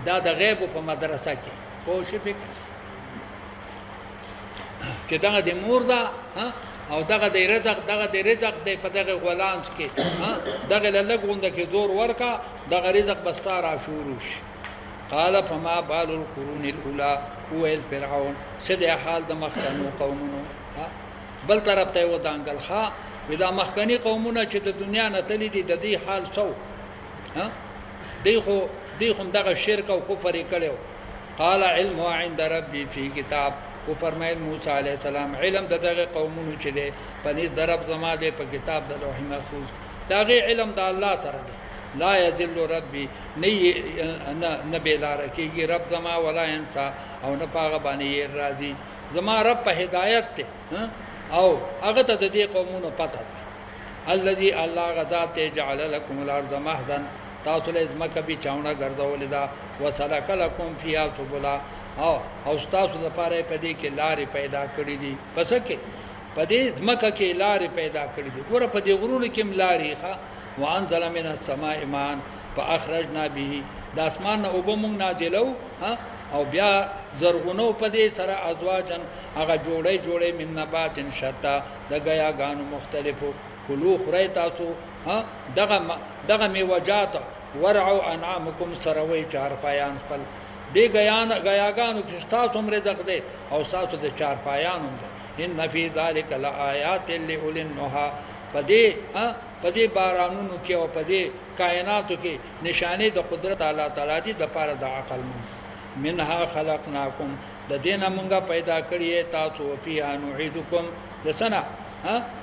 دا د غیب په مدرسه کې پوه شو به کې دغه د مور دا او دغه د رزق د په دغه غلان کې دغه لګونده کې زور ورکا دغه رزق بستار شروع شي قال فما بال القرون الاولى هو الفرعون سد حال د مخکنو قومونو بل طرف ته ودانګل ښا ودا مخکنی قومونه چې د دنیا نه تللی دي د دې حال سو دی خو دغه شرک او کفر کړو قال علم عند ربي في كتاب او فرمایل موسی علیہ السلام علم دغه قومونو چې دی پنځ درب زما دی په کتاب د لوح محفوظ دغه علم د الله سره دی لا يذل ربي نبي لارکیږي رب زما ولا انسا او نه پاغه باندې راضي زما رب په هدایت ته او هغه ته د دې قومونو پته الذي الله غذا ته جعل لكم الارض مهدا تاسو له زمکه به چاونه ګرځول دا وسلك لكم فيها سبلا او تاسو لپاره په دې کې لارې پیدا کړې دي پس کې په دې زمکه کې لارې پیدا کړې دي ګوره په دې غرونو کې لارې ښه وانزل من السماء ماء فاخرجنا به د اسمان او بمون نازلو او بیا زرغونو په دې سره ازواجن هغه جوړې من نبات شتا د غیاګانو مختلفو کلو خری تاسو دغه میوجات ورعوا انعامکم سروي چار پایان خپل دې غیاګانو کې تاسو هم رزق دی او تاسو د چار پایانو ان فی ذلک لآیات لأولی النهى پدې بارانونو کې او پدې کائناتو کې نشانه د قدرت الله تعالی دی د پاره د عقل منها خلقناکم د دینه مونږه پیدا کړی تاسو فیها نعیدکم د سنا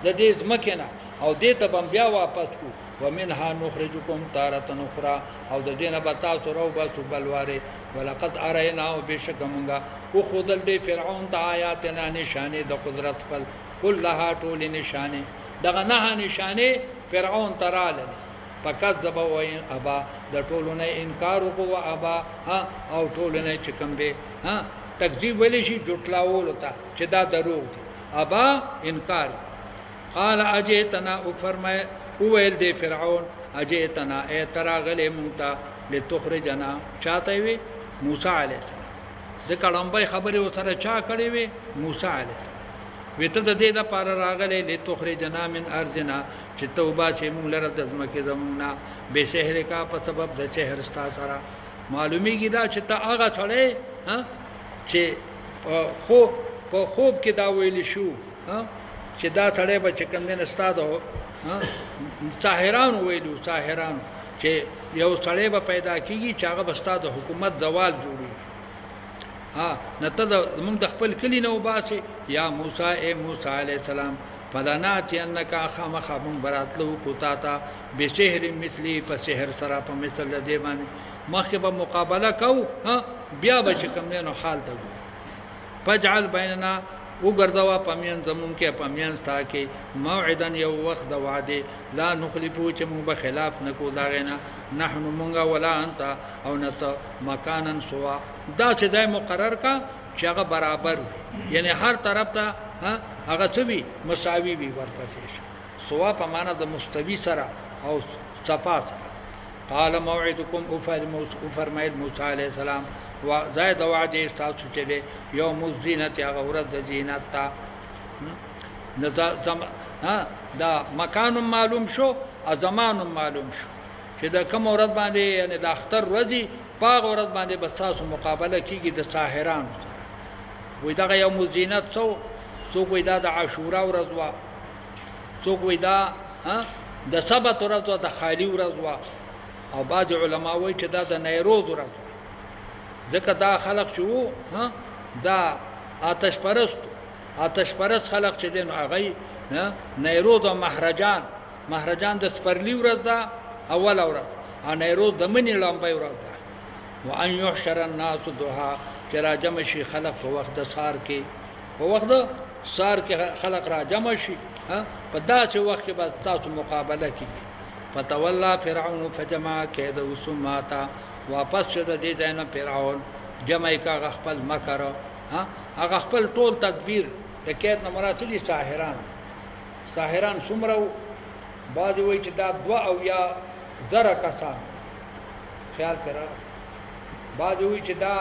د دې ځمکنه او دې ته بیا واپس کو ومنها نخرجکم تارة اخرى او د دینه به تاسو راو باسو بلواره ولقد اریناه بشک مونږه او خودل دی فرعون ته آیاتنا نشانه د قدرت خپل كلها ټول نشانه دغه نه نشانه فرعون تراله فکذب و ابا د ټولونه انکار وکړو ابا ها او ټولونه چې کوم دی ها تکذیب ویل شي جټلاول وتا چې دا دروغ دی ابا انکار قال اجئتنا او فرمای او ویل دی فرعون اجئتنا ای تراغله مونتا لتخرجنا چاته وی موسی علیه السلام د کلمبای خبره وسره چا کړی وی موسی علیه السلام وته د دې لپاره راغله لتخرجنا من ارضنا چې توبه چې مونږ لره د ځمکې زمونږه به شهر کا په سبب د شهر ستا سره معلومیږي دا چې ته هغه ټړې ها چې په خوب کې دا ویل شو ها چې دا ټړې به چې کوم دین استاد ها ساحران ویلو ساحران چې یو ټړې به پیدا کیږي چې هغه بستا د حکومت زوال جوړي ها نته موږ د خپل کلی نو باسي یا موسی اے موسی علیہ السلام فلناتی انکا خامخابون براتلو کتاتا بشهر مثلی پا شهر سرا پا مثل دی بانی مخی با مقابله کو بیا بچه کم دینو حال تا گو پجعل بیننا او گرزوا پمین زمون که پمین ستا که موعدن یو وقت دا وعده لا نخلفو چه مون بخلاف نکو داغینا نحنو مونگا ولا انتا او نتا مکانن سوا دا چه ځای مقرر کا چې هغه برابر یعنی هر طرف ته هغه څه مساوي وي ورپسې سوا په معنا د مستوي سره او صفا سره قال موعدكم فرمایل موسی علیہ السلام و زائد وعده تاسو چې دی یوم الزینت هغه ورځ د زینت تا دا مکان معلوم شو او زمان معلوم شو چې دا کوم ورځ باندې یعنی د اختر ورځي پاغ ورځ باندې بس تاسو مقابله کیږي د ساحرانو سره وې دا یوم الزینت څوک وې دا د عاشورا ورځ وا څوک وې دا د سبت ورځ د خالی ورځ وا او بعض علما وایي چې دا د نیروز ورځ ځکه دا خلق شو دا آتش پرست خلق چې دین هغه نیروز او مهرجان د سپرلی ورځ دا اول ورځ ا نیروز د منی لامبای ورځ دا وان يحشر الناس ضحى چې را جمع شي خلق په وخت د سار کې خلق را جمع شي په داسې وخت کې به تاسو مقابله کیږي فتولى فرعون فجمع كيده ثم اتى واپس شو د دې ځای نه فرعون جمع کا خپل مکر هغه خپل ټول تدبیر د کېد نه مراد دي ساحران څومره بعض وایي چې دا 2 او یا زره کسان خیال کړه بعض وایي چې دا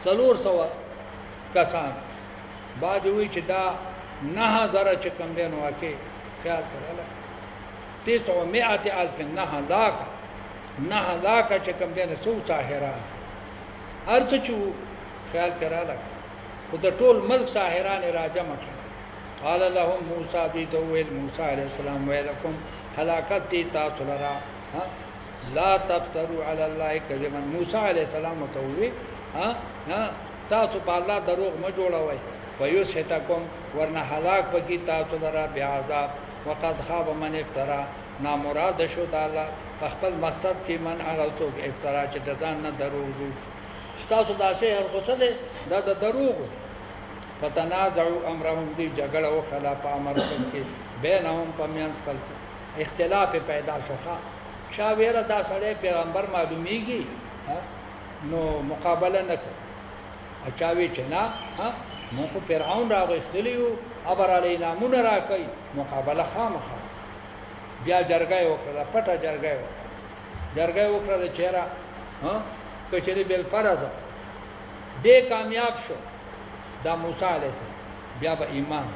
سلور سوا کسان بعض وایي چې دا 9000 چې کم دین واکه خیال کړه 900,000 9 لاک چې کم دین سو ساحران ارڅ چو خیال کړه خو د ټول ملک ساحران راجمع کړه قال لهم موسی بيتويل موسی عليه السلام ويلكم هلاكت دي تاسو لرا لا تفتروا على الله كذبا موسی عليه السلام توي تاسو په الله دروغ ما جوړوي فيسحتكم ورنه هلاك پکې تاسو لرا بیا عذاب وقد خاب من افترا نامراد شو تعالی خپل مقصد کې من هغه څوک افترا چې ځان نه دروغ وي تاسو داسې هر څه ده دا د دروغ فتنازعوا امرهم دی جګړه او خلاف امر کې بینهم پمینس کل اختلاف پیدا شوخه شاویره دا سره پیغمبر معلومیږي نو مقابله نکړه اچاوي چې نه مو په فرعون راغستلیو ابر علینا مون را کوي مقابله خامخا بیا جرګه وکړه پټه جرګه وکړه چیرې کچری بل پرازه دې کامیاب شو دا موسی علیہ السلام بیا به ایمان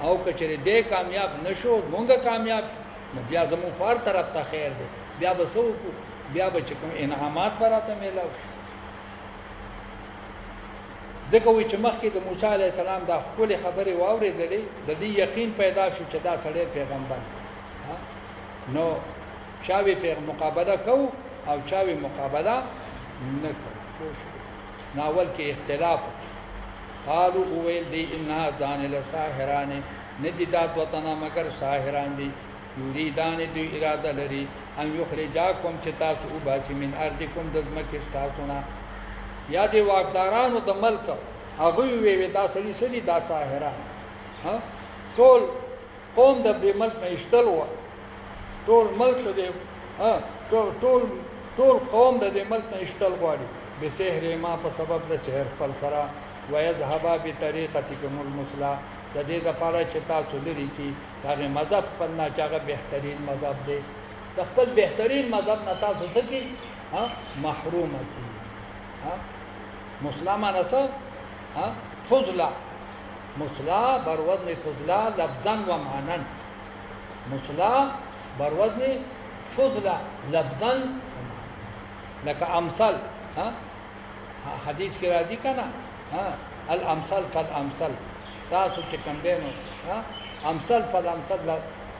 او کچری دې کامیاب نشو مونږه کامیاب نو بیا زمو فار طرف ته خیر دی بیا به سو بیا به کوم انعامات پراته میلاو دغه وی چې مخکې د موسی علیہ السلام دا خپل خبره واورېدلې د دې یقین پیدا شو چې دا سړی پیغمبر نو چاوي مقابله کو او چاوي مقابله نه کو ناول کې اختلاف قالوا ويل دي انها دان لساحران ندیدات وطنا مگر ساحران دي یریدان دوی اراده لري ان یخرجاکم چې تاسو وباسي من ارضکم د ځمکې تاسو نه یا دې واکدارانو د ملک هغه وی دا سړي سړي دا ساحران ها ټول قوم د دې ملک نه اشتل و ټول ملک دې ها ټول قوم د دې ملک نه اشتل غواړي به سحر ما په سبب د سحر خپل سره ويذهبا بطريقتكم المثلى د دې لپاره چې تاسو لري چې هغه مذهب په نه چاغه بهترین مذهب دی د خپل بهترین مذهب نه تاسو څه کی ها محروم کی ها مسلمان اسه ها فضلا مسلا بر وزن فضلا لفظا و معنا مسلا بر وزن فضلا لفظا لك امثال ها حدیث کې راځي کنه ها الامثال فالامثال تاسو چې کوم دینو ها امثال فالامثال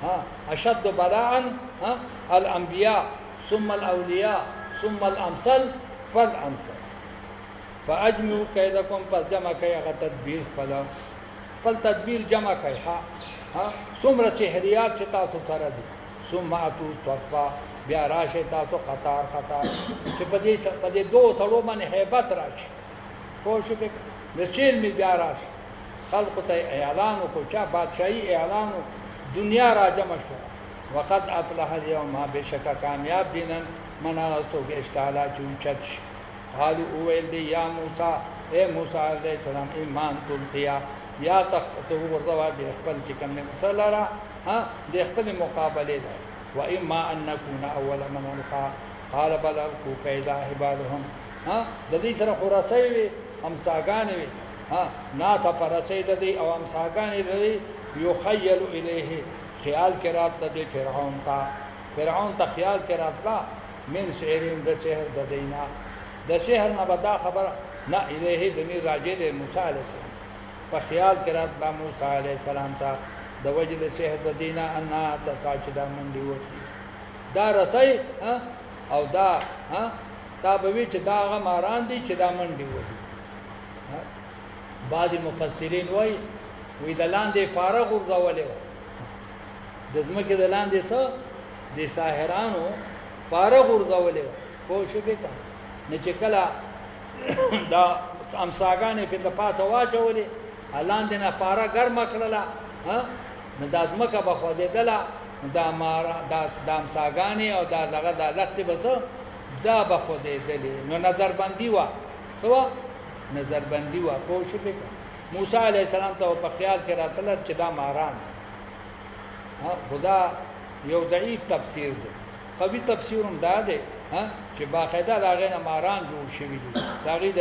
ها اشد بلاء ها الانبياء ثم الاولياء ثم الامثال فالامثال فاجمعوا كيدكم فجمع كي تدبير فل تدبير جمع كي ها ثمره چهريات چې تاسو سره دي ثم اتو صفا بیا راشه تاسو قطار چې په دې دوه سړو باندې hebat راشي کوشش وکړئ د چیل می بیا راشي خلق ته اعلان وکړو چې بادشاہي اعلان دنیا را جمع شو وقد افلح اليوم بشک کامیاب دینن منا سوګ استعلا چوچت قالوا اویل یا موسی اے موسی علیہ السلام ایمان تلقیا یا تخطو ورزوا د خپل چې کوم نه مسلره ها د خپل مقابله ده واما ان نكون اول من القى قال بل القوا كيدا حبالهم ها د دې سره خراسي وي امساګان وي ها ناته پرسي د دې او امساګان دې يخيل اليه خیال کې رات د فرعون ته خیال کې راتلا من سحرین د سحر د دینا د سحر نه بدا خبر نه الیه زمیر راجع د موسی علیه السلام په خیال کې راتلا موسی علیه السلام ته د وجه د سحر د دینا ان تساجدا من دی وتی دا رسای او دا دا به وی چې دا غ ماران دي چې دا منډي وتی بعض مفسرین وای وی د لاندې فارغ ورځولې د ځمکې د لاندې څه د ساحرانو فارغ ورځولې پوه شو به نه چې کله دا امساګانې په پاسه واچولې لاندې نه پارا ګرم کړله ها نو د ځمکه په خوځېدله دا مارا دا امساګانې او دا لغه د لختې بس دا به خوځېدلې نو نظر بندي وا څه نظر بندي وا پوه شو به موسی علیہ السلام ته په خیال کې راتل چې دا ماران خدا یو ضعیف تفسیر دی قوي تفسیر هم دا دی چې باقاعده دا غي ماران جوړ شوی دي دا غي د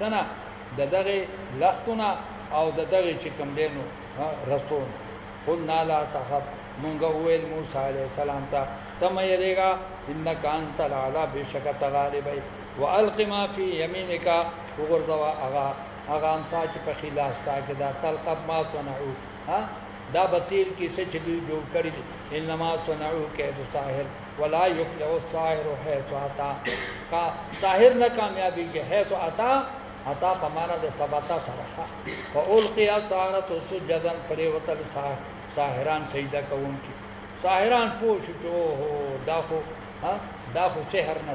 سنه دغه لختونه او دغه چې کوم دینو رسول قلنا لا تخف مونږ ویل موسی علیہ السلام ته تم یریگا انک انت العلا بشک تغالبی والق ما فی یمینک وغرزوا اغا امسا چې په خلاف تا کې دا تلقب ما صنعو دا بتیل کی سے چلی جو کړی انما صنعو کید ساحر ولا یفلح الساحر حيث اتى کا ساحر نہ کامیابی کے حيث عطا بمانا د ثباتا سره فالقي السحرة سجدا فليوتل ساحران سجدا کوم کی ساحران پوښ جو دا خو سحر نه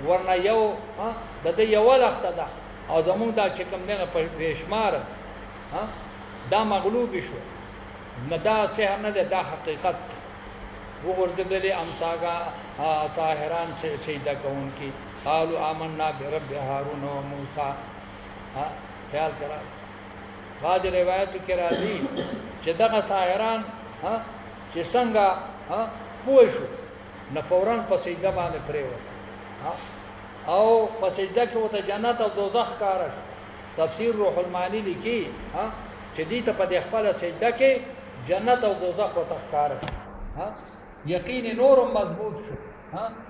ورنه یو د دې یو وخت دا او زمونږ دا چې کوم نه په شمار دا مغلوب شو نه دا سحر نه دا حقیقت وګورځدلې امساګه ساحران سجدا کوم کی قالوا آمنا برب هارون و موسی خیال کرا بعض روایت کې راځي چې دغه ساحران چې څنګه پوه شو نه فوران په سجده باندې پریوت او په سجده کې وته جنت او دوزخ کار تفسیر روح المانی لیکي چې دې ته په خپل سجده کې جنت او دوزخ وته کار یقین نور مضبوط شو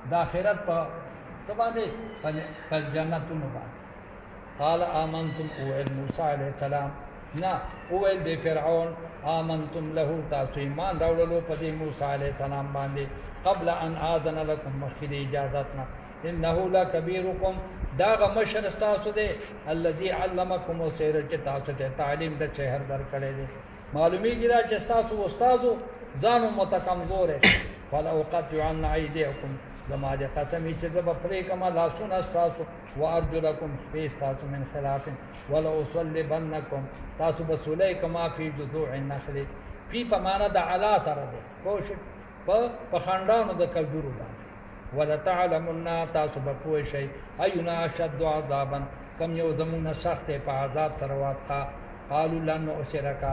د آخرت په سبانه فالجنتون بعد قال آمنتم اوئل موسی علیہ السلام نا اوئل دی فرعون آمنتم له تاسو ایمان راوړلو په دې موسی علیہ السلام باندې قبل ان آذن لكم مخکې اجازهتنا انه لكبيركم داغه مشر تاسو دی الذي علمكم السحر چې تاسو ته تعلیم د سحر درکړی دی معلومیږي چې تاسو استادو ځانو مته کمزوری فلأقطعن أيديكم زما د قسمي چې زه به پرې کړم لاسونه ستاسو وارجلکم پښې ستاسو من خلاف ولأصلبنکم تاسو به سولی کما فی جذوع النخل فی په معنا د علا سره دی کوشش په خاندانو د کلجورو باندې ولتعلمن تاسو به پوه شئ اینا اشد عذابا کم یو زمونه سخت په عذاب سره واقع قالوا لن نؤثرک